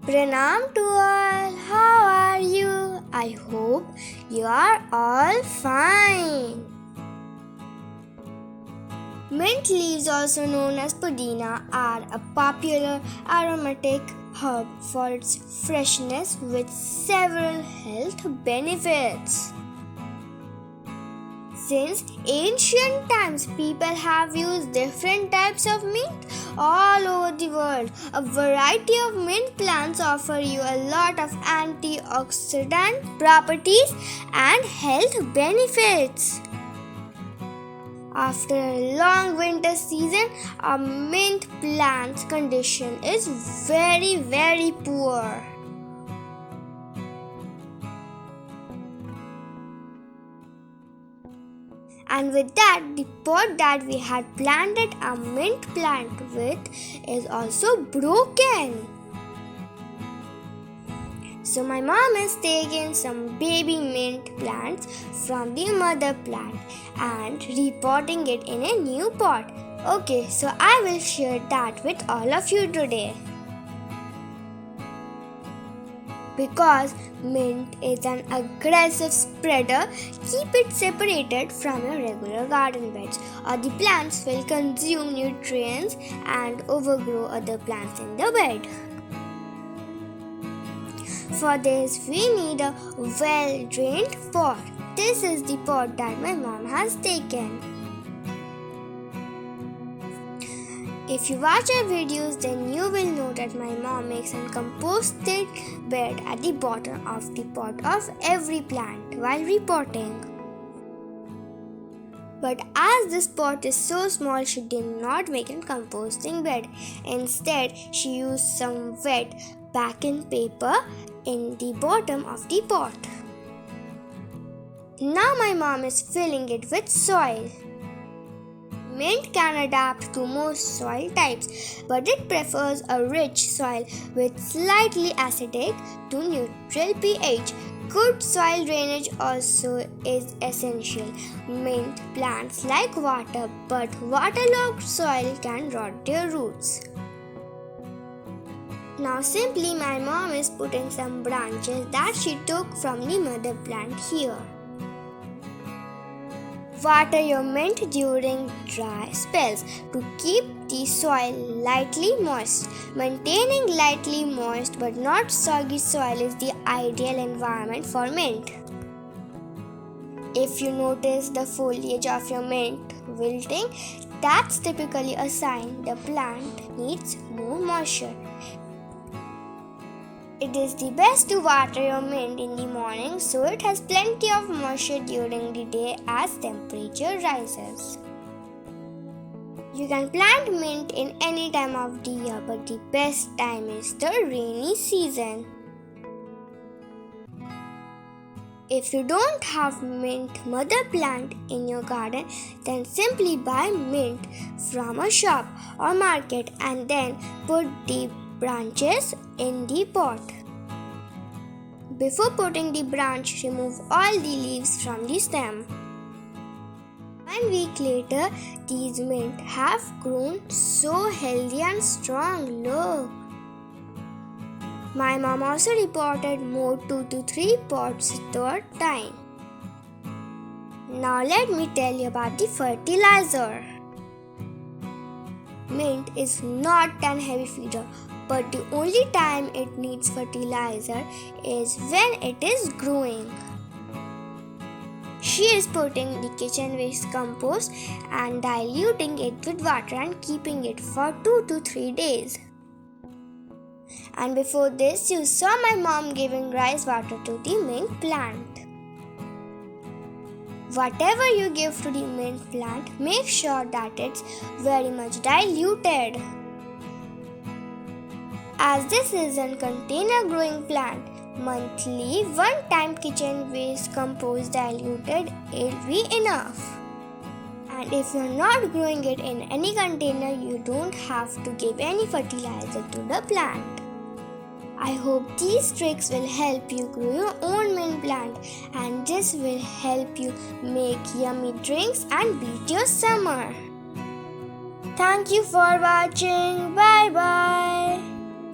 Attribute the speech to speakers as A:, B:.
A: Pranam to all, how are you? I hope you are all fine. Mint leaves, also known as pudina, are a popular aromatic herb for its freshness with several health benefits. Since ancient times, people have used different types of mint all over the world. A variety of mint plants offer you a lot of antioxidant properties and health benefits. After a long winter season, a mint plant's condition is very poor. And with that, the pot that we had planted a mint plant with is also broken. So my mom is taking some baby mint plants from the mother plant and repotting it in a new pot. Okay, so I will share that with all of you today. Because mint is an aggressive spreader, keep it separated from your regular garden beds, or the plants will consume nutrients and overgrow other plants in the bed. For this, we need a well-drained pot. This is the pot that my mom has taken. If you watch our videos, then you will know that my mom makes a composted bed at the bottom of the pot of every plant while repotting. But as this pot is so small, she did not make a composting bed. Instead, she used some wet packing paper in the bottom of the pot. Now my mom is filling it with soil. Mint can adapt to most soil types, but it prefers a rich soil with slightly acidic to neutral pH. Good soil drainage also is essential. Mint plants like water, but waterlogged soil can rot their roots. Now simply my mom is putting some branches that she took from the mother plant here. Water your mint during dry spells to keep the soil lightly moist. Maintaining lightly moist but not soggy soil is the ideal environment for mint. If you notice the foliage of your mint wilting, that's typically a sign the plant needs more moisture. It is the best to water your mint in the morning so it has plenty of moisture during the day as temperature rises. You can plant mint in any time of the year, but the best time is the rainy season. If you don't have mint mother plant in your garden, then simply buy mint from a shop or market and then put the branches in the pot. Before putting the branch, remove all the leaves from the stem. 1 week later, these mint have grown so healthy and strong. Look! My mom also reported more 2 to 3 pots per time. Now let me tell you about the fertilizer. Mint is not an heavy feeder, but the only time it needs fertilizer is when it is growing. She is putting the kitchen waste compost and diluting it with water and keeping it for 2 to 3 days. And before this, you saw my mom giving rice water to the mint plant. Whatever you give to the mint plant, make sure that it's very much diluted. As this is a container growing plant, monthly one-time kitchen waste compost diluted will be enough. And if you're not growing it in any container, you don't have to give any fertilizer to the plant. I hope these tricks will help you grow your own mint plant, and this will help you make yummy drinks and beat your summer. Thank you for watching. Bye.